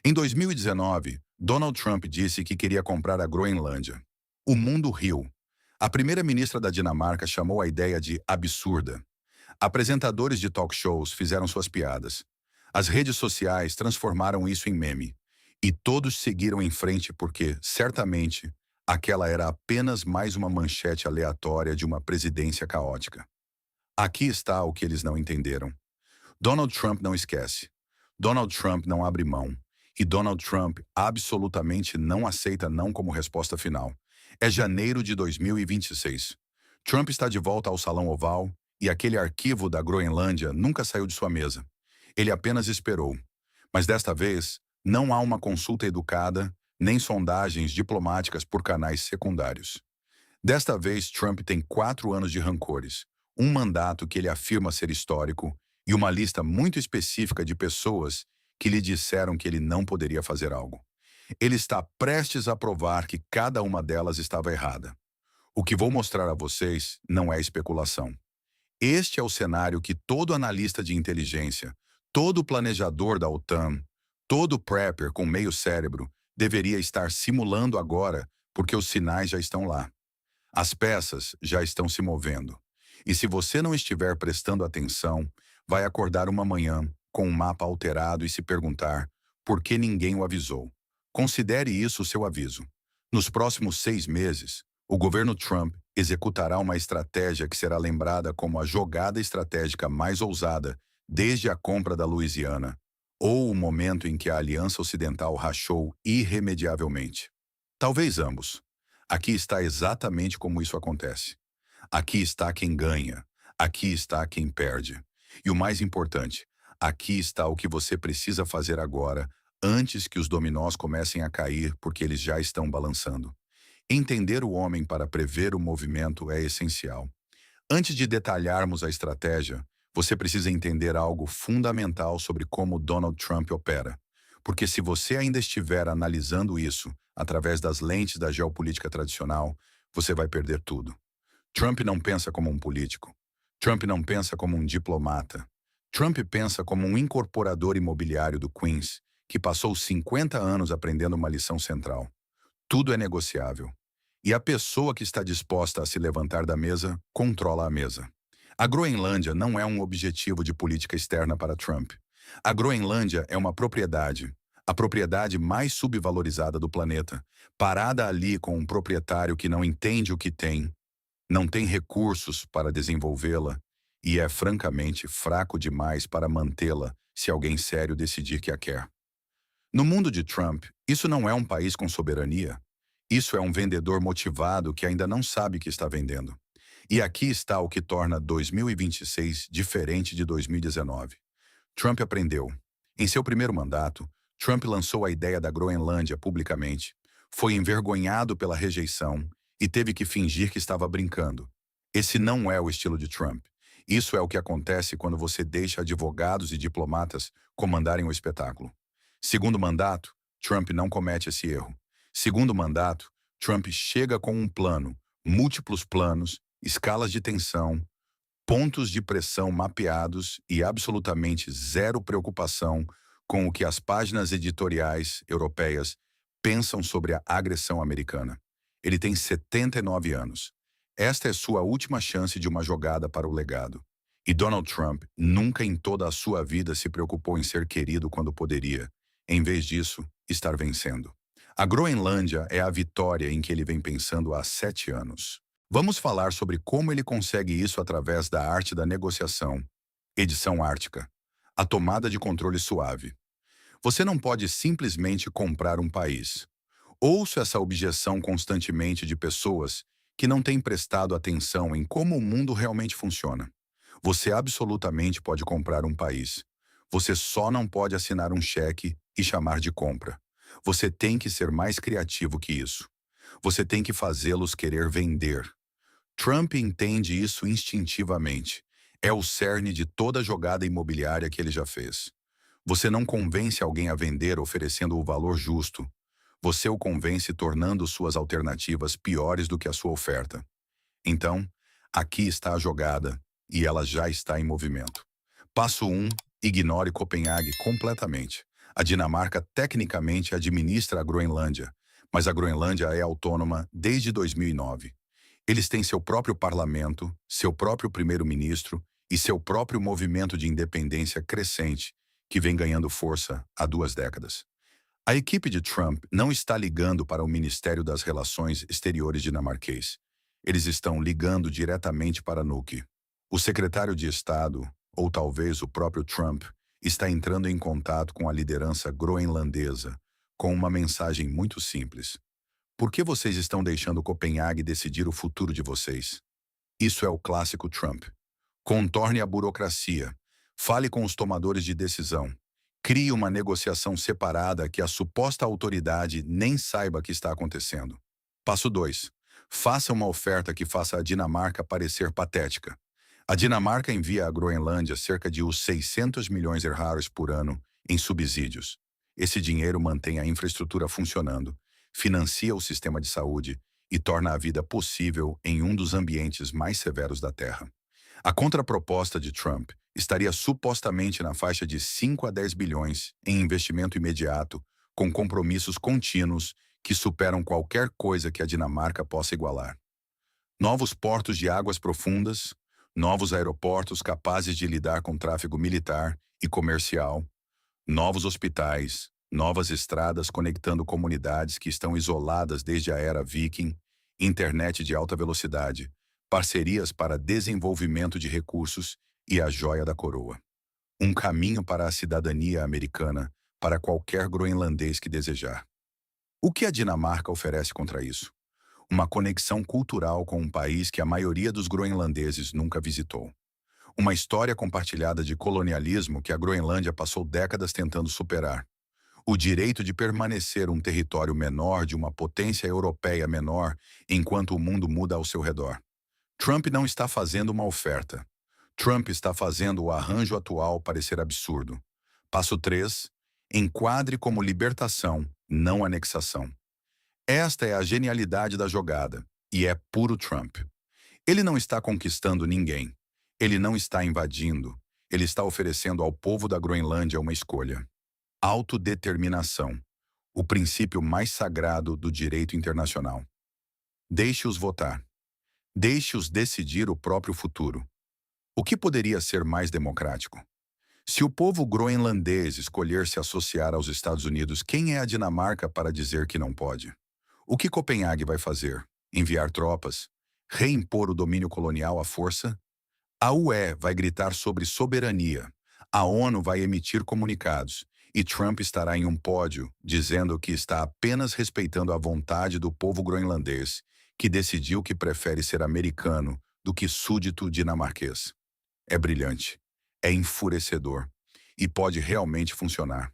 Em 2019, Donald Trump disse que queria comprar a Groenlândia. O mundo riu. A primeira-ministra da Dinamarca chamou a ideia de absurda. Apresentadores de talk shows fizeram suas piadas. As redes sociais transformaram isso em meme. E todos seguiram em frente porque, certamente, aquela era apenas mais uma manchete aleatória de uma presidência caótica. Aqui está o que eles não entenderam. Donald Trump não esquece. Donald Trump não abre mão. E Donald Trump absolutamente não aceita não como resposta final. É janeiro de 2026. Trump está de volta ao Salão Oval e aquele arquivo da Groenlândia nunca saiu de sua mesa. Ele apenas esperou. Mas desta vez, não há uma consulta educada, nem sondagens diplomáticas por canais secundários. Desta vez, Trump tem 4 anos de rancores, um mandato que ele afirma ser histórico e uma lista muito específica de pessoas que lhe disseram que ele não poderia fazer algo. Ele está prestes a provar que cada uma delas estava errada. O que vou mostrar a vocês não é especulação. Este é o cenário que todo analista de inteligência, todo planejador da OTAN, todo prepper com meio cérebro deveria estar simulando agora, porque os sinais já estão lá. As peças já estão se movendo. E se você não estiver prestando atenção, vai acordar uma manhã com um mapa alterado e se perguntar por que ninguém o avisou. Considere isso o seu aviso. Nos próximos 6 meses, o governo Trump executará uma estratégia que será lembrada como a jogada estratégica mais ousada desde a compra da Louisiana, ou o momento em que a Aliança Ocidental rachou irremediavelmente. Talvez ambos. Aqui está exatamente como isso acontece. Aqui está quem ganha. Aqui está quem perde. E o mais importante, aqui está o que você precisa fazer agora, antes que os dominós comecem a cair porque eles já estão balançando. Entender o homem para prever o movimento é essencial. Antes de detalharmos a estratégia, você precisa entender algo fundamental sobre como Donald Trump opera. Porque se você ainda estiver analisando isso através das lentes da geopolítica tradicional, você vai perder tudo. Trump não pensa como um político. Trump não pensa como um diplomata. Trump pensa como um incorporador imobiliário do Queens, que passou 50 anos aprendendo uma lição central. Tudo é negociável. E a pessoa que está disposta a se levantar da mesa, controla a mesa. A Groenlândia não é um objetivo de política externa para Trump. A Groenlândia é uma propriedade, a propriedade mais subvalorizada do planeta, parada ali com um proprietário que não entende o que tem, não tem recursos para desenvolvê-la e é francamente fraco demais para mantê-la se alguém sério decidir que a quer. No mundo de Trump, isso não é um país com soberania. Isso é um vendedor motivado que ainda não sabe que está vendendo. E aqui está o que torna 2026 diferente de 2019. Trump aprendeu. Em seu primeiro mandato, Trump lançou a ideia da Groenlândia publicamente, foi envergonhado pela rejeição e teve que fingir que estava brincando. Esse não é o estilo de Trump. Isso é o que acontece quando você deixa advogados e diplomatas comandarem o espetáculo. Segundo mandato, Trump não comete esse erro. Segundo mandato, Trump chega com um plano, múltiplos planos, escalas de tensão, pontos de pressão mapeados e absolutamente zero preocupação com o que as páginas editoriais europeias pensam sobre a agressão americana. Ele tem 79 anos. Esta é sua última chance de uma jogada para o legado. E Donald Trump nunca em toda a sua vida se preocupou em ser querido quando poderia. Em vez disso, estar vencendo. A Groenlândia é a vitória em que ele vem pensando há 7 anos. Vamos falar sobre como ele consegue isso através da arte da negociação. Edição Ártica. A tomada de controle suave. Você não pode simplesmente comprar um país. Ouço essa objeção constantemente de pessoas que não têm prestado atenção em como o mundo realmente funciona. Você absolutamente pode comprar um país. Você só não pode assinar um cheque e chamar de compra. Você tem que ser mais criativo que isso. Você tem que fazê-los querer vender. Trump entende isso instintivamente. É o cerne de toda jogada imobiliária que ele já fez. Você não convence alguém a vender oferecendo o valor justo. Você o convence tornando suas alternativas piores do que a sua oferta. Então, aqui está a jogada, e ela já está em movimento. Passo 1. Ignore Copenhague completamente. A Dinamarca tecnicamente administra a Groenlândia, mas a Groenlândia é autônoma desde 2009. Eles têm seu próprio parlamento, seu próprio primeiro-ministro e seu próprio movimento de independência crescente, que vem ganhando força há 2 décadas. A equipe de Trump não está ligando para o Ministério das Relações Exteriores dinamarquês. Eles estão ligando diretamente para Nuuk. O secretário de Estado, ou talvez o próprio Trump, está entrando em contato com a liderança groenlandesa, com uma mensagem muito simples. Por que vocês estão deixando Copenhague decidir o futuro de vocês? Isso é o clássico Trump. Contorne a burocracia. Fale com os tomadores de decisão. Crie uma negociação separada que a suposta autoridade nem saiba que está acontecendo. Passo 2. Faça uma oferta que faça a Dinamarca parecer patética. A Dinamarca envia à Groenlândia cerca de uns 600 milhões de reais por ano em subsídios. Esse dinheiro mantém a infraestrutura funcionando, financia o sistema de saúde e torna a vida possível em um dos ambientes mais severos da Terra. A contraproposta de Trump estaria supostamente na faixa de 5 a 10 bilhões em investimento imediato, com compromissos contínuos que superam qualquer coisa que a Dinamarca possa igualar. Novos portos de águas profundas, novos aeroportos capazes de lidar com tráfego militar e comercial, novos hospitais, novas estradas conectando comunidades que estão isoladas desde a era Viking, internet de alta velocidade, parcerias para desenvolvimento de recursos e a joia da coroa. Um caminho para a cidadania americana para qualquer groenlandês que desejar. O que a Dinamarca oferece contra isso? Uma conexão cultural com um país que a maioria dos groenlandeses nunca visitou. Uma história compartilhada de colonialismo que a Groenlândia passou décadas tentando superar. O direito de permanecer um território menor de uma potência europeia menor enquanto o mundo muda ao seu redor. Trump não está fazendo uma oferta. Trump está fazendo o arranjo atual parecer absurdo. Passo 3. Enquadre como libertação, não anexação. Esta é a genialidade da jogada, e é puro Trump. Ele não está conquistando ninguém. Ele não está invadindo. Ele está oferecendo ao povo da Groenlândia uma escolha. Autodeterminação, o princípio mais sagrado do direito internacional. Deixe-os votar. Deixe-os decidir o próprio futuro. O que poderia ser mais democrático? Se o povo groenlandês escolher se associar aos Estados Unidos, quem é a Dinamarca para dizer que não pode? O que Copenhague vai fazer? Enviar tropas? Reimpor o domínio colonial à força? A UE vai gritar sobre soberania. A ONU vai emitir comunicados. E Trump estará em um pódio dizendo que está apenas respeitando a vontade do povo groenlandês, que decidiu que prefere ser americano do que súdito dinamarquês. É brilhante, é enfurecedor e pode realmente funcionar.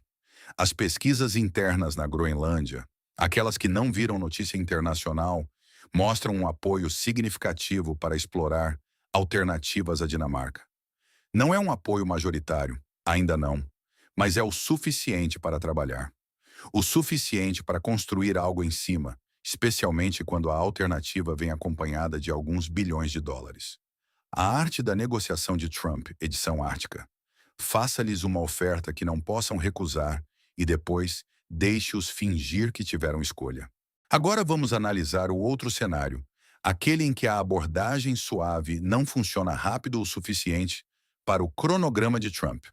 As pesquisas internas na Groenlândia, aquelas que não viram notícia internacional, mostram um apoio significativo para explorar alternativas à Dinamarca. Não é um apoio majoritário, ainda não, mas é o suficiente para trabalhar. O suficiente para construir algo em cima, especialmente quando a alternativa vem acompanhada de alguns bilhões de dólares. A arte da negociação de Trump, edição ártica. Faça-lhes uma oferta que não possam recusar e depois deixe-os fingir que tiveram escolha. Agora vamos analisar o outro cenário, aquele em que a abordagem suave não funciona rápido o suficiente para o cronograma de Trump.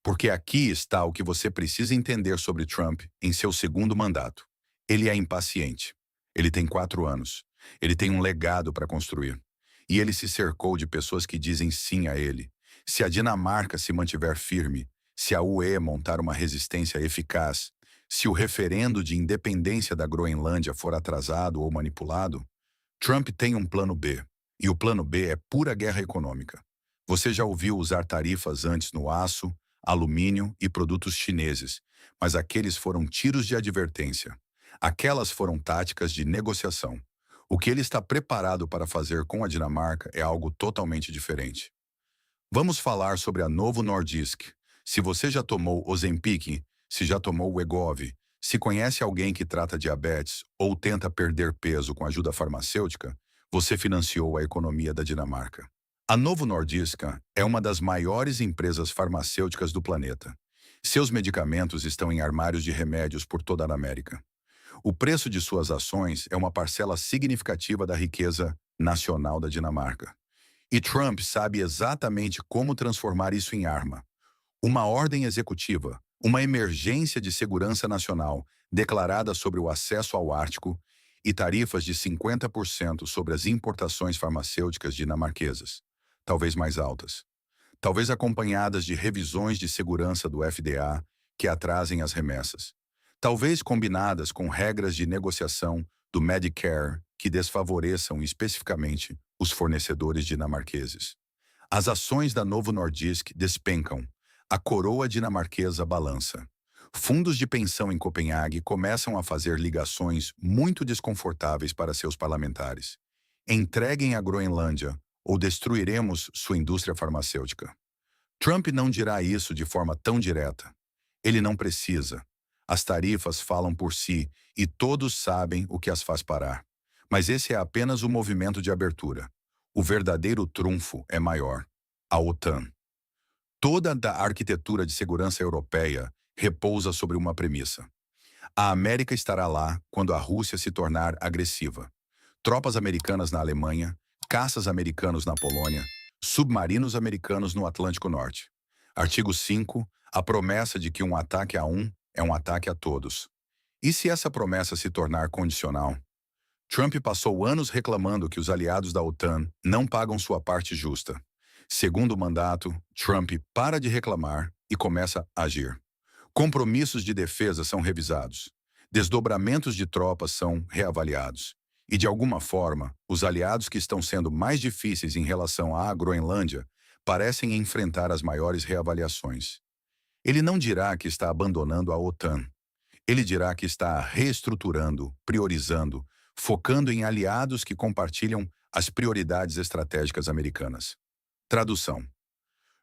Porque aqui está o que você precisa entender sobre Trump em seu segundo mandato. Ele é impaciente. Ele tem 4 anos. Ele tem um legado para construir. E ele se cercou de pessoas que dizem sim a ele. Se a Dinamarca se mantiver firme, se a UE montar uma resistência eficaz, se o referendo de independência da Groenlândia for atrasado ou manipulado, Trump tem um plano B. E o plano B é pura guerra econômica. Você já ouviu usar tarifas antes no aço, alumínio e produtos chineses, mas aqueles foram tiros de advertência. Aquelas foram táticas de negociação. O que ele está preparado para fazer com a Dinamarca é algo totalmente diferente. Vamos falar sobre a Novo Nordisk. Se você já tomou Ozempic, se já tomou Wegovy, se conhece alguém que trata diabetes ou tenta perder peso com ajuda farmacêutica, você financiou a economia da Dinamarca. A Novo Nordisk é uma das maiores empresas farmacêuticas do planeta. Seus medicamentos estão em armários de remédios por toda a América. O preço de suas ações é uma parcela significativa da riqueza nacional da Dinamarca. E Trump sabe exatamente como transformar isso em arma. Uma ordem executiva, uma emergência de segurança nacional declarada sobre o acesso ao Ártico e tarifas de 50% sobre as importações farmacêuticas dinamarquesas, talvez mais altas. Talvez acompanhadas de revisões de segurança do FDA que atrasem as remessas. Talvez combinadas com regras de negociação do Medicare que desfavoreçam especificamente os fornecedores dinamarqueses. As ações da Novo Nordisk despencam. A coroa dinamarquesa balança. Fundos de pensão em Copenhague começam a fazer ligações muito desconfortáveis para seus parlamentares. Entreguem a Groenlândia ou destruiremos sua indústria farmacêutica. Trump não dirá isso de forma tão direta. Ele não precisa. As tarifas falam por si e todos sabem o que as faz parar. Mas esse é apenas o movimento de abertura. O verdadeiro trunfo é maior. A OTAN. Toda a arquitetura de segurança europeia repousa sobre uma premissa. A América estará lá quando a Rússia se tornar agressiva. Tropas americanas na Alemanha, caças americanos na Polônia, submarinos americanos no Atlântico Norte. Artigo 5. A promessa de que um ataque a um é um ataque a todos. E se essa promessa se tornar condicional? Trump passou anos reclamando que os aliados da OTAN não pagam sua parte justa. Segundo o mandato, Trump para de reclamar e começa a agir. Compromissos de defesa são revisados. Desdobramentos de tropas são reavaliados. E, de alguma forma, os aliados que estão sendo mais difíceis em relação à Groenlândia parecem enfrentar as maiores reavaliações. Ele não dirá que está abandonando a OTAN. Ele dirá que está reestruturando, priorizando, focando em aliados que compartilham as prioridades estratégicas americanas. Tradução.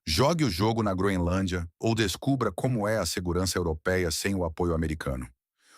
Jogue o jogo na Groenlândia ou descubra como é a segurança europeia sem o apoio americano.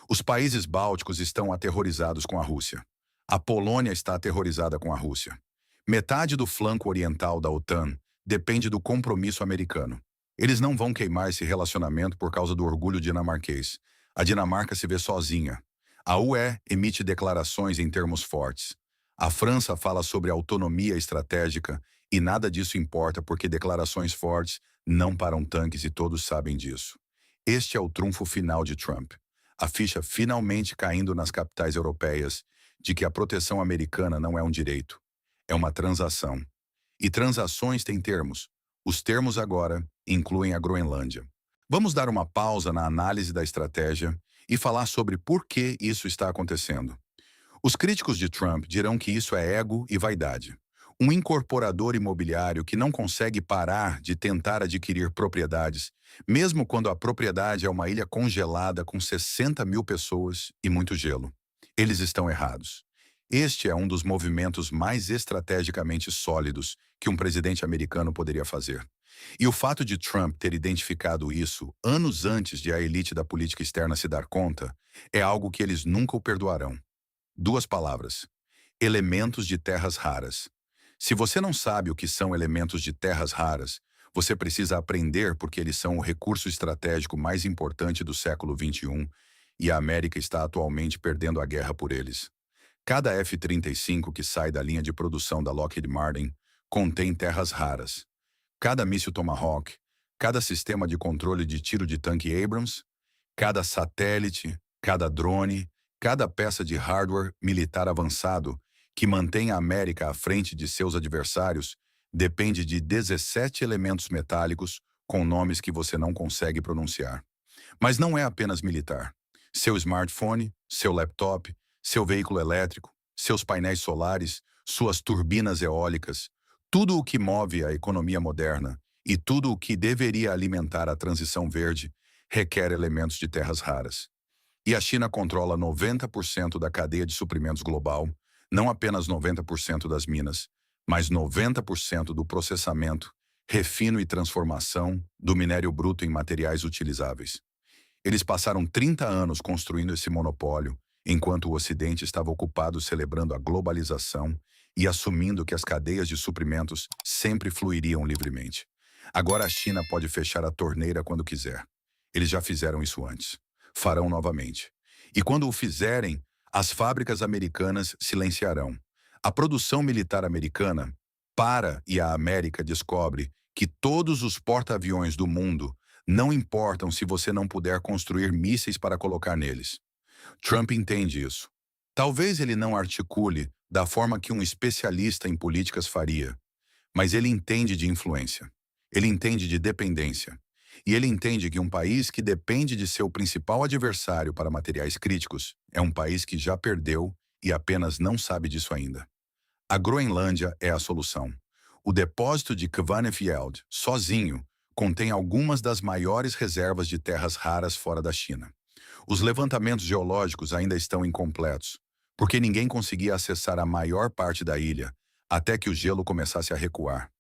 Os países bálticos estão aterrorizados com a Rússia. A Polônia está aterrorizada com a Rússia. Metade do flanco oriental da OTAN depende do compromisso americano. Eles não vão queimar esse relacionamento por causa do orgulho dinamarquês. A Dinamarca se vê sozinha. A UE emite declarações em termos fortes. A França fala sobre autonomia estratégica e nada disso importa porque declarações fortes não param tanques e todos sabem disso. Este é o trunfo final de Trump. A ficha finalmente caindo nas capitais europeias de que a proteção americana não é um direito, é uma transação. E transações têm termos. Os termos agora incluem a Groenlândia. Vamos dar uma pausa na análise da estratégia e falar sobre por que isso está acontecendo. Os críticos de Trump dirão que isso é ego e vaidade. Um incorporador imobiliário que não consegue parar de tentar adquirir propriedades, mesmo quando a propriedade é uma ilha congelada com 60 mil pessoas e muito gelo. Eles estão errados. Este é um dos movimentos mais estrategicamente sólidos que um presidente americano poderia fazer. E o fato de Trump ter identificado isso anos antes de a elite da política externa se dar conta é algo que eles nunca o perdoarão. Duas palavras. Elementos de terras raras. Se você não sabe o que são elementos de terras raras, você precisa aprender porque eles são o recurso estratégico mais importante do século XXI e a América está atualmente perdendo a guerra por eles. Cada F-35 que sai da linha de produção da Lockheed Martin contém terras raras. Cada míssil Tomahawk, cada sistema de controle de tiro de tanque Abrams, cada satélite, cada drone, cada peça de hardware militar avançado que mantém a América à frente de seus adversários depende de 17 elementos metálicos com nomes que você não consegue pronunciar. Mas não é apenas militar. Seu smartphone, seu laptop, seu veículo elétrico, seus painéis solares, suas turbinas eólicas, tudo o que move a economia moderna e tudo o que deveria alimentar a transição verde requer elementos de terras raras. E a China controla 90% da cadeia de suprimentos global, não apenas 90% das minas, mas 90% do processamento, refino e transformação do minério bruto em materiais utilizáveis. Eles passaram 30 anos construindo esse monopólio, enquanto o Ocidente estava ocupado celebrando a globalização e assumindo que as cadeias de suprimentos sempre fluiriam livremente. Agora a China pode fechar a torneira quando quiser. Eles já fizeram isso antes. Farão novamente. E quando o fizerem, as fábricas americanas silenciarão. A produção militar americana para e a América descobre que todos os porta-aviões do mundo não importam se você não puder construir mísseis para colocar neles. Trump entende isso. Talvez ele não articule da forma que um especialista em políticas faria, mas ele entende de influência. Ele entende de dependência. E ele entende que um país que depende de seu principal adversário para materiais críticos é um país que já perdeu e apenas não sabe disso ainda. A Groenlândia é a solução. O depósito de Kvanefjeld, sozinho, contém algumas das maiores reservas de terras raras fora da China. Os levantamentos geológicos ainda estão incompletos, porque ninguém conseguia acessar a maior parte da ilha até que o gelo começasse a recuar.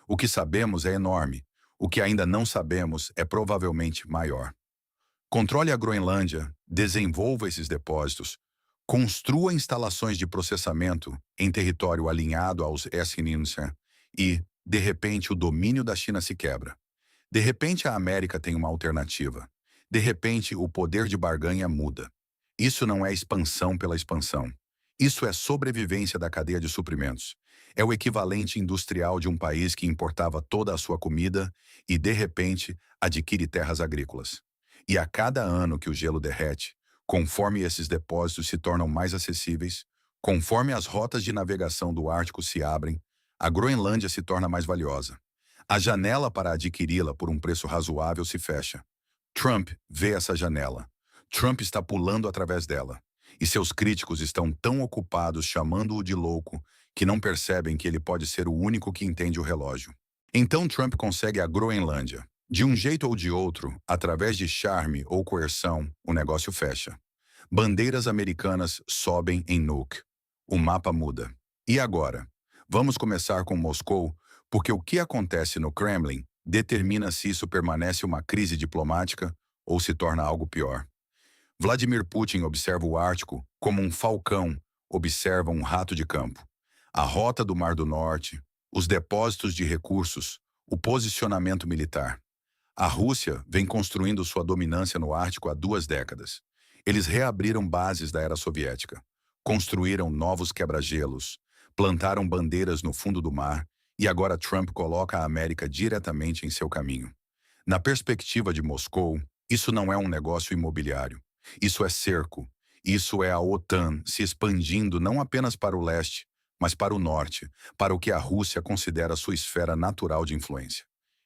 O que sabemos é enorme. O que ainda não sabemos é provavelmente maior. Controle a Groenlândia, desenvolva esses depósitos, construa instalações de processamento em território alinhado aos SNINSA e, de repente, o domínio da China se quebra. De repente, a América tem uma alternativa. De repente, o poder de barganha muda. Isso não é expansão pela expansão. Isso é sobrevivência da cadeia de suprimentos. É o equivalente industrial de um país que importava toda a sua comida e, de repente, adquire terras agrícolas. E a cada ano que o gelo derrete, conforme esses depósitos se tornam mais acessíveis, conforme as rotas de navegação do Ártico se abrem, a Groenlândia se torna mais valiosa. A janela para adquiri-la por um preço razoável se fecha. Trump vê essa janela. Trump está pulando através dela. E seus críticos estão tão ocupados chamando-o de louco que não percebem que ele pode ser o único que entende o relógio. Então Trump consegue a Groenlândia. De um jeito ou de outro, através de charme ou coerção, o negócio fecha. Bandeiras americanas sobem em Nuuk. O mapa muda. E agora? Vamos começar com Moscou, porque o que acontece no Kremlin determina se isso permanece uma crise diplomática ou se torna algo pior. Vladimir Putin observa o Ártico como um falcão observa um rato de campo. A rota do Mar do Norte, os depósitos de recursos, o posicionamento militar. A Rússia vem construindo sua dominância no Ártico há 2 décadas. Eles reabriram bases da era soviética, construíram novos quebra-gelos, plantaram bandeiras no fundo do mar e agora Trump coloca a América diretamente em seu caminho. Na perspectiva de Moscou, isso não é um negócio imobiliário. Isso é cerco. Isso é a OTAN se expandindo não apenas para o leste, mas para o norte, para o que a Rússia considera sua esfera natural de influência.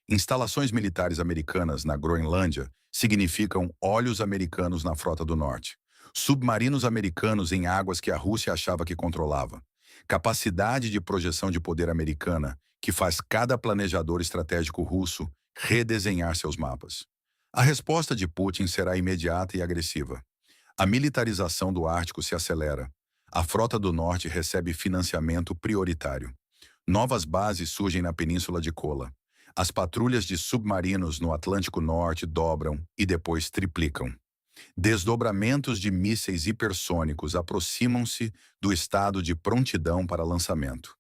Instalações militares americanas na Groenlândia significam olhos americanos na frota do norte, submarinos americanos em águas que a Rússia achava que controlava, capacidade de projeção de poder americana que faz cada planejador estratégico russo redesenhar seus mapas. A resposta de Putin será imediata e agressiva. A militarização do Ártico se acelera. A frota do norte recebe financiamento prioritário. Novas bases surgem na península de Kola. As patrulhas de submarinos no Atlântico Norte dobram e depois triplicam. Desdobramentos de mísseis hipersônicos aproximam-se do estado de prontidão para lançamento.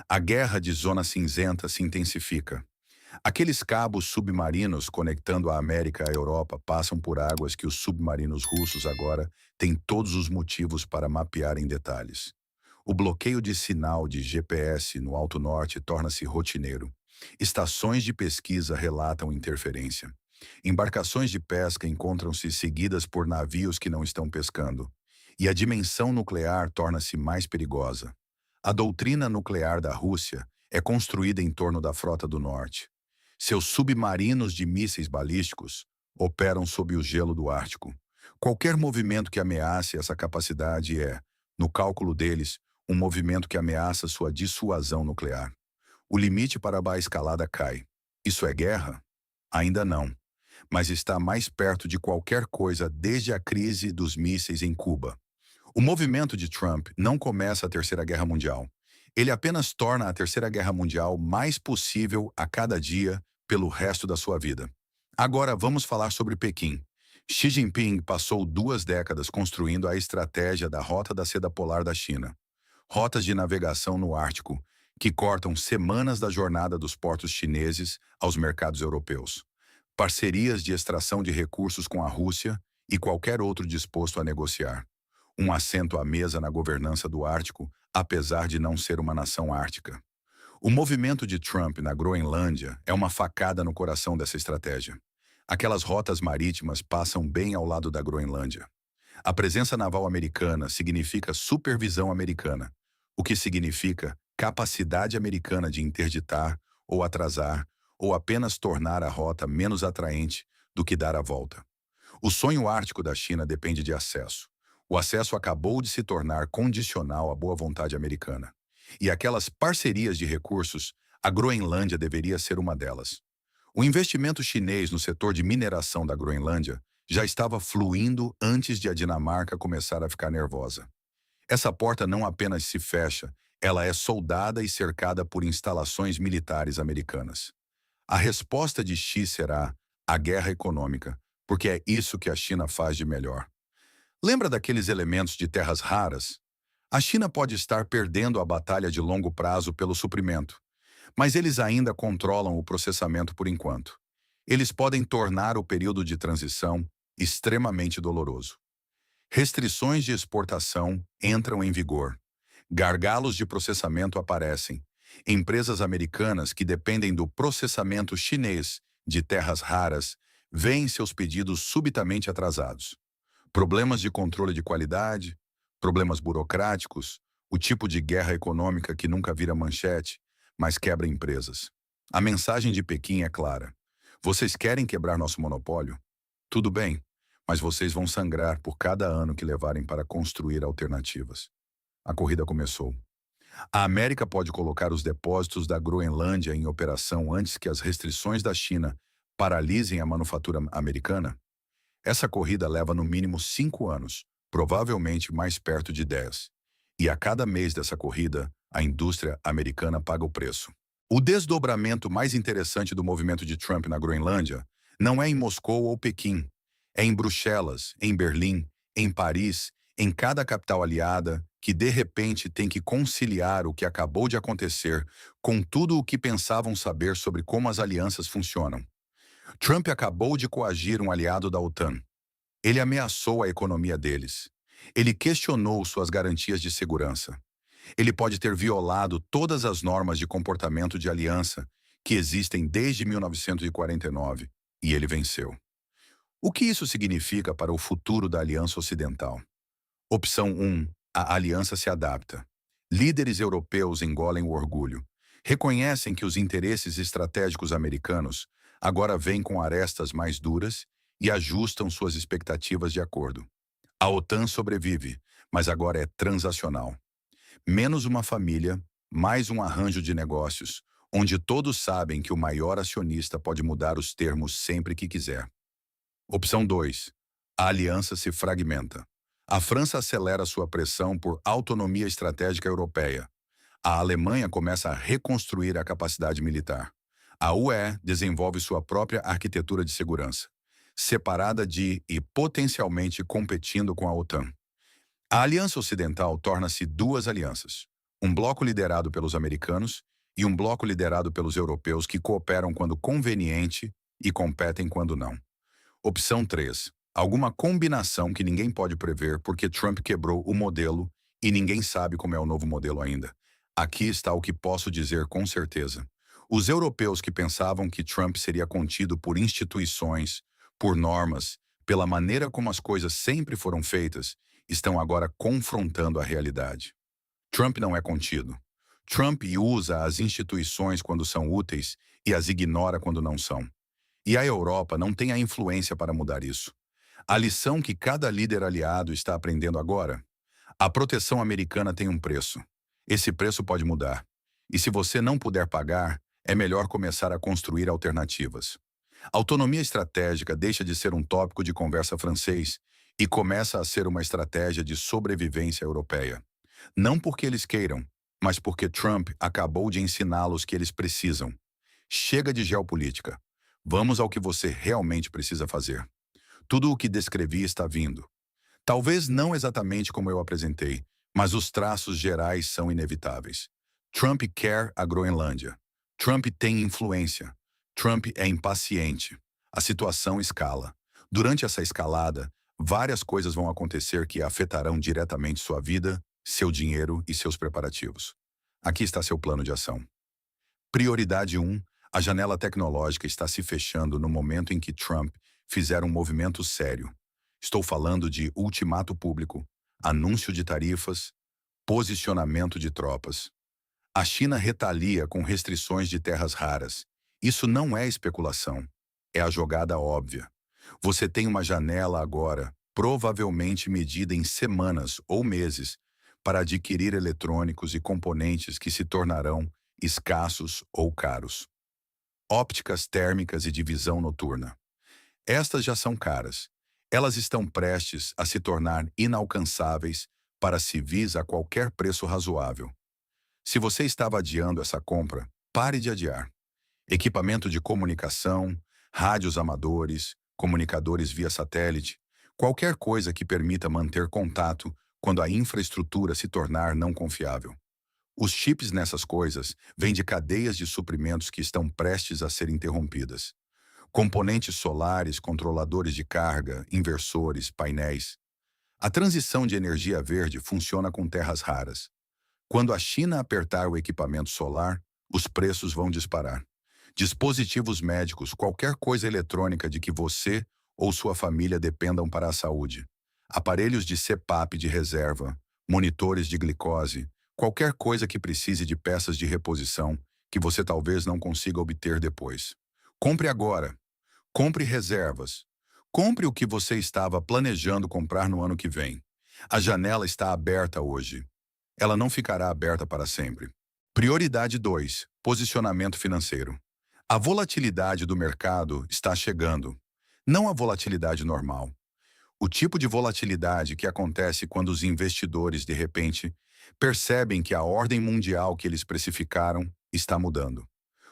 A guerra de Zona Cinzenta se intensifica. Aqueles cabos submarinos conectando a América à Europa passam por águas que os submarinos russos agora têm todos os motivos para mapear em detalhes. O bloqueio de sinal de GPS no Alto Norte torna-se rotineiro. Estações de pesquisa relatam interferência. Embarcações de pesca encontram-se seguidas por navios que não estão pescando. E a dimensão nuclear torna-se mais perigosa. A doutrina nuclear da Rússia é construída em torno da frota do norte. Seus submarinos de mísseis balísticos operam sob o gelo do Ártico. Qualquer movimento que ameace essa capacidade é, no cálculo deles, um movimento que ameaça sua dissuasão nuclear. O limite para a escalada cai. Isso é guerra? Ainda não. Mas está mais perto de qualquer coisa desde a crise dos mísseis em Cuba. O movimento de Trump não começa a Terceira Guerra Mundial. Ele apenas torna a Terceira Guerra Mundial mais possível a cada dia pelo resto da sua vida. Agora vamos falar sobre Pequim. Xi Jinping passou 2 décadas construindo a estratégia da Rota da Seda Polar da China. Rotas de navegação no Ártico, que cortam semanas da jornada dos portos chineses aos mercados europeus. parcerias de extração de recursos com a Rússia e qualquer outro disposto a negociar. Um assento à mesa na governança do Ártico, apesar de não ser uma nação ártica. O movimento de Trump na Groenlândia é uma facada no coração dessa estratégia. Aquelas rotas marítimas passam bem ao lado da Groenlândia. A presença naval americana significa supervisão americana, o que significa capacidade americana de interditar ou atrasar ou apenas tornar a rota menos atraente do que dar a volta. O sonho ártico da China depende de acesso. O acesso acabou de se tornar condicional à boa vontade americana. E aquelas parcerias de recursos, a Groenlândia deveria ser uma delas. O investimento chinês no setor de mineração da Groenlândia já estava fluindo antes de a Dinamarca começar a ficar nervosa. Essa porta não apenas se fecha, ela é soldada e cercada por instalações militares americanas. A resposta de Xi será a guerra econômica, porque é isso que a China faz de melhor. Lembra daqueles elementos de terras raras? A China pode estar perdendo a batalha de longo prazo pelo suprimento, mas eles ainda controlam o processamento por enquanto. Eles podem tornar o período de transição extremamente doloroso. Restrições de exportação entram em vigor. Gargalos de processamento aparecem. Empresas americanas que dependem do processamento chinês de terras raras veem seus pedidos subitamente atrasados. Problemas de controle de qualidade, problemas burocráticos, o tipo de guerra econômica que nunca vira manchete, mas quebra empresas. A mensagem de Pequim é clara. Vocês querem quebrar nosso monopólio? Tudo bem, mas vocês vão sangrar por cada ano que levarem para construir alternativas. A corrida começou. A América pode colocar os depósitos da Groenlândia em operação antes que as restrições da China paralisem a manufatura americana? Essa corrida leva no mínimo 5 anos, provavelmente mais perto de 10. E a cada mês dessa corrida, a indústria americana paga o preço. O desdobramento mais interessante do movimento de Trump na Groenlândia não é em Moscou ou Pequim, é em Bruxelas, em Berlim, em Paris, em cada capital aliada que de repente tem que conciliar o que acabou de acontecer com tudo o que pensavam saber sobre como as alianças funcionam. Trump acabou de coagir um aliado da OTAN. Ele ameaçou a economia deles. Ele questionou suas garantias de segurança. Ele pode ter violado todas as normas de comportamento de aliança que existem desde 1949, e ele venceu. O que isso significa para o futuro da Aliança Ocidental? Opção 1. A aliança se adapta. Líderes europeus engolem o orgulho. Reconhecem que os interesses estratégicos americanos agora vêm com arestas mais duras e ajustam suas expectativas de acordo. A OTAN sobrevive, mas agora é transacional. Menos uma família, mais um arranjo de negócios, onde todos sabem que o maior acionista pode mudar os termos sempre que quiser. Opção 2. A aliança se fragmenta. A França acelera sua pressão por autonomia estratégica europeia. A Alemanha começa a reconstruir a capacidade militar. A UE desenvolve sua própria arquitetura de segurança, separada de e potencialmente competindo com a OTAN. A Aliança Ocidental torna-se duas alianças, um bloco liderado pelos americanos e um bloco liderado pelos europeus que cooperam quando conveniente e competem quando não. Opção 3. Alguma combinação que ninguém pode prever porque Trump quebrou o modelo e ninguém sabe como é o novo modelo ainda. Aqui está o que posso dizer com certeza. Os europeus que pensavam que Trump seria contido por instituições, por normas, pela maneira como as coisas sempre foram feitas, estão agora confrontando a realidade. Trump não é contido. Trump usa as instituições quando são úteis e as ignora quando não são. E a Europa não tem a influência para mudar isso. A lição que cada líder aliado está aprendendo agora? A proteção americana tem um preço. Esse preço pode mudar. E se você não puder pagar, é melhor começar a construir alternativas. Autonomia estratégica deixa de ser um tópico de conversa francês e começa a ser uma estratégia de sobrevivência europeia. Não porque eles queiram, mas porque Trump acabou de ensiná-los que eles precisam. Chega de geopolítica. Vamos ao que você realmente precisa fazer. Tudo o que descrevi está vindo. Talvez não exatamente como eu apresentei, mas os traços gerais são inevitáveis. Trump quer a Groenlândia. Trump tem influência. Trump é impaciente. A situação escala. Durante essa escalada, várias coisas vão acontecer que afetarão diretamente sua vida, seu dinheiro e seus preparativos. Aqui está seu plano de ação. Prioridade 1. A janela tecnológica está se fechando no momento em que Trump fizer um movimento sério. Estou falando de ultimato público, anúncio de tarifas, posicionamento de tropas. A China retalia com restrições de terras raras. Isso não é especulação. É a jogada óbvia. Você tem uma janela agora, provavelmente medida em semanas ou meses, para adquirir eletrônicos e componentes que se tornarão escassos ou caros. Ópticas térmicas e de visão noturna. Estas já são caras. Elas estão prestes a se tornar inalcançáveis para civis a qualquer preço razoável. Se você estava adiando essa compra, pare de adiar. Equipamento de comunicação, rádios amadores, comunicadores via satélite, qualquer coisa que permita manter contato quando a infraestrutura se tornar não confiável. Os chips nessas coisas vêm de cadeias de suprimentos que estão prestes a ser interrompidas. Componentes solares, controladores de carga, inversores, painéis. A transição de energia verde funciona com terras raras. Quando a China apertar o equipamento solar, os preços vão disparar. Dispositivos médicos, qualquer coisa eletrônica de que você ou sua família dependam para a saúde. Aparelhos de CPAP de reserva, monitores de glicose, qualquer coisa que precise de peças de reposição que você talvez não consiga obter depois. Compre agora. Compre reservas. Compre o que você estava planejando comprar no ano que vem. A janela está aberta hoje. Ela não ficará aberta para sempre. Prioridade 2. Posicionamento financeiro. A volatilidade do mercado está chegando. Não a volatilidade normal. O tipo de volatilidade que acontece quando os investidores, de repente, percebem que a ordem mundial que eles precificaram está mudando.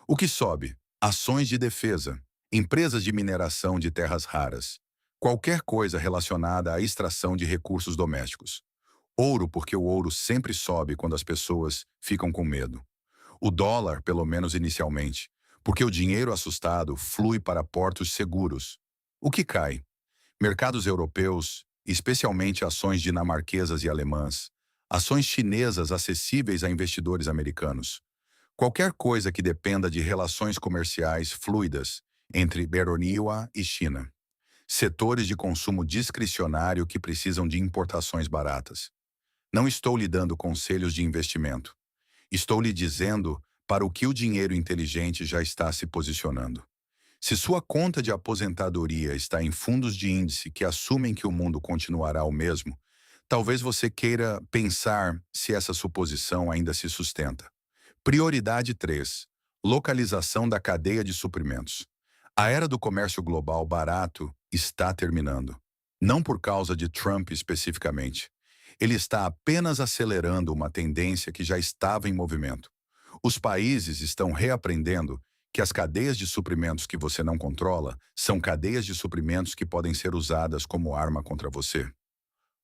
O que sobe? Ações de defesa, empresas de mineração de terras raras, qualquer coisa relacionada à extração de recursos domésticos. Ouro, porque o ouro sempre sobe quando as pessoas ficam com medo. O dólar, pelo menos inicialmente, porque o dinheiro assustado flui para portos seguros. O que cai? Mercados europeus, especialmente ações dinamarquesas e alemãs, ações chinesas acessíveis a investidores americanos. Qualquer coisa que dependa de relações comerciais fluidas entre Beroniwa e China. Setores de consumo discricionário que precisam de importações baratas. Não estou lhe dando conselhos de investimento. Estou lhe dizendo para o que o dinheiro inteligente já está se posicionando. Se sua conta de aposentadoria está em fundos de índice que assumem que o mundo continuará o mesmo, talvez você queira pensar se essa suposição ainda se sustenta. Prioridade 3. Localização da cadeia de suprimentos. A era do comércio global barato está terminando. Não por causa de Trump especificamente. Ele está apenas acelerando uma tendência que já estava em movimento. Os países estão reaprendendo que as cadeias de suprimentos que você não controla são cadeias de suprimentos que podem ser usadas como arma contra você.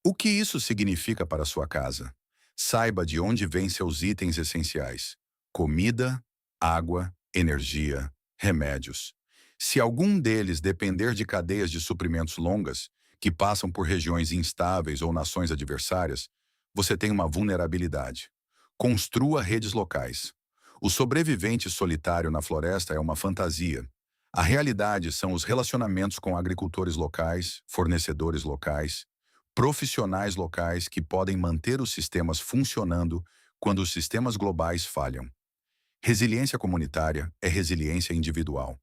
O que isso significa para sua casa? Saiba de onde vêm seus itens essenciais: comida, água, energia, remédios. Se algum deles depender de cadeias de suprimentos longas, que passam por regiões instáveis ou nações adversárias, você tem uma vulnerabilidade. Construa redes locais. O sobrevivente solitário na floresta é uma fantasia. A realidade são os relacionamentos com agricultores locais, fornecedores locais, profissionais locais que podem manter os sistemas funcionando quando os sistemas globais falham. Resiliência comunitária é resiliência individual.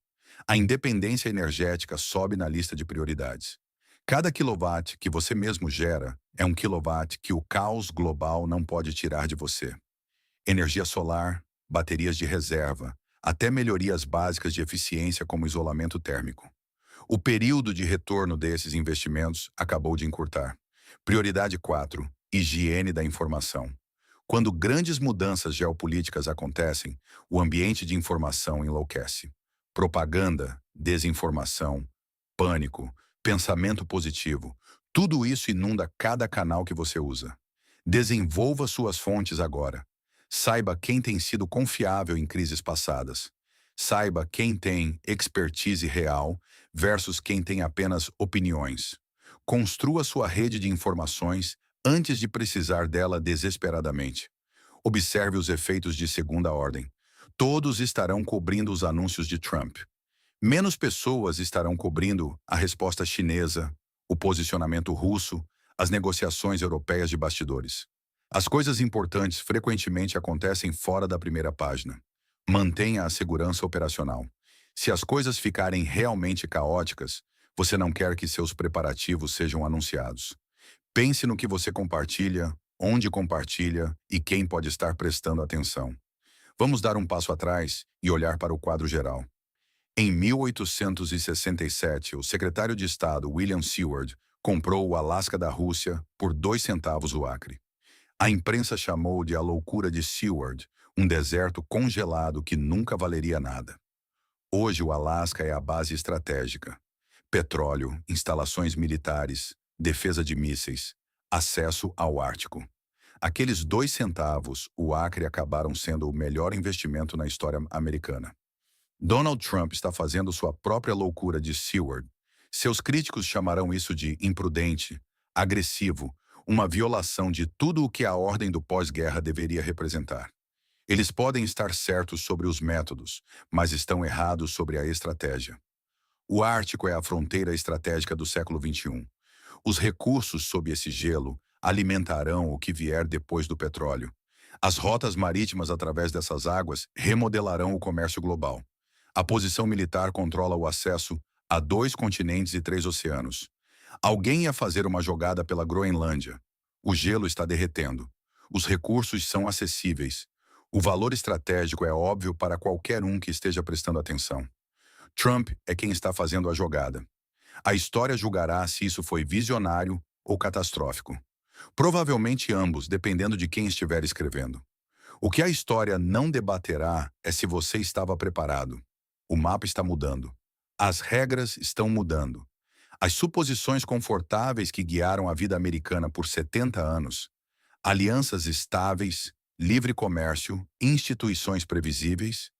A independência energética sobe na lista de prioridades. Cada quilowatt que você mesmo gera é um quilowatt que o caos global não pode tirar de você. Energia solar, baterias de reserva, até melhorias básicas de eficiência como isolamento térmico. O período de retorno desses investimentos acabou de encurtar. Prioridade 4. Higiene da informação. Quando grandes mudanças geopolíticas acontecem, o ambiente de informação enlouquece. Propaganda, desinformação, pânico, pensamento positivo, tudo isso inunda cada canal que você usa. Desenvolva suas fontes agora. Saiba quem tem sido confiável em crises passadas. Saiba quem tem expertise real, versus quem tem apenas opiniões. Construa sua rede de informações antes de precisar dela desesperadamente. Observe os efeitos de segunda ordem. Todos estarão cobrindo os anúncios de Trump. Menos pessoas estarão cobrindo a resposta chinesa, o posicionamento russo, as negociações europeias de bastidores. As coisas importantes frequentemente acontecem fora da primeira página. Mantenha a segurança operacional. Se as coisas ficarem realmente caóticas, você não quer que seus preparativos sejam anunciados. Pense no que você compartilha, onde compartilha e quem pode estar prestando atenção. Vamos dar um passo atrás e olhar para o quadro geral. Em 1867, o secretário de Estado William Seward comprou o Alasca da Rússia por 2 centavos o acre. A imprensa chamou de a loucura de Seward, um deserto congelado que nunca valeria nada. Hoje o Alasca é a base estratégica. Petróleo, instalações militares, defesa de mísseis, acesso ao Ártico. Aqueles 2 centavos, o acre acabaram sendo o melhor investimento na história americana. Donald Trump está fazendo sua própria loucura de Seward. Seus críticos chamarão isso de imprudente, agressivo, uma violação de tudo o que a ordem do pós-guerra deveria representar. Eles podem estar certos sobre os métodos, mas estão errados sobre a estratégia. O Ártico é a fronteira estratégica do século XXI. Os recursos sob esse gelo alimentarão o que vier depois do petróleo. As rotas marítimas através dessas águas remodelarão o comércio global. A posição militar controla o acesso a 2 continentes e 3 oceanos. Alguém ia fazer uma jogada pela Groenlândia. O gelo está derretendo. Os recursos são acessíveis. O valor estratégico é óbvio para qualquer um que esteja prestando atenção. Trump é quem está fazendo a jogada. A história julgará se isso foi visionário ou catastrófico. Provavelmente ambos, dependendo de quem estiver escrevendo. O que a história não debaterá é se você estava preparado. O mapa está mudando. As regras estão mudando. As suposições confortáveis que guiaram a vida americana por 70 anos, alianças estáveis, livre comércio, instituições previsíveis,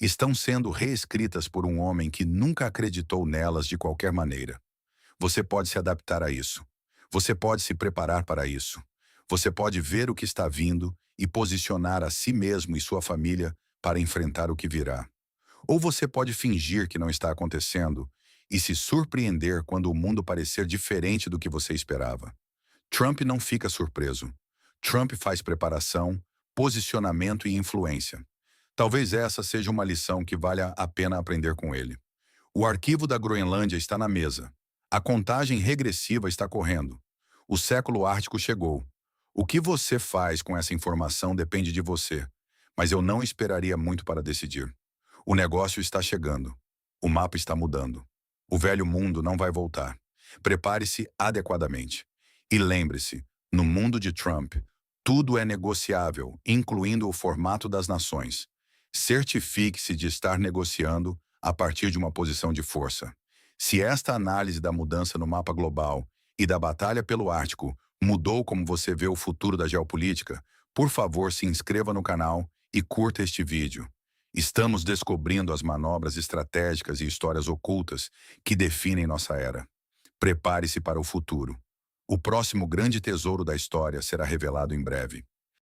estão sendo reescritas por um homem que nunca acreditou nelas de qualquer maneira. Você pode se adaptar a isso. Você pode se preparar para isso. Você pode ver o que está vindo e posicionar a si mesmo e sua família para enfrentar o que virá. Ou você pode fingir que não está acontecendo e se surpreender quando o mundo parecer diferente do que você esperava. Trump não fica surpreso. Trump faz preparação, posicionamento e influência. Talvez essa seja uma lição que valha a pena aprender com ele. O arquivo da Groenlândia está na mesa. A contagem regressiva está correndo. O século ártico chegou. O que você faz com essa informação depende de você, mas eu não esperaria muito para decidir. O negócio está chegando. O mapa está mudando. O velho mundo não vai voltar. Prepare-se adequadamente. E lembre-se, no mundo de Trump, tudo é negociável, incluindo o formato das nações. Certifique-se de estar negociando a partir de uma posição de força. Se esta análise da mudança no mapa global e da batalha pelo Ártico mudou como você vê o futuro da geopolítica, por favor se inscreva no canal e curta este vídeo. Estamos descobrindo as manobras estratégicas e histórias ocultas que definem nossa era. Prepare-se para o futuro. O próximo grande tesouro da história será revelado em breve.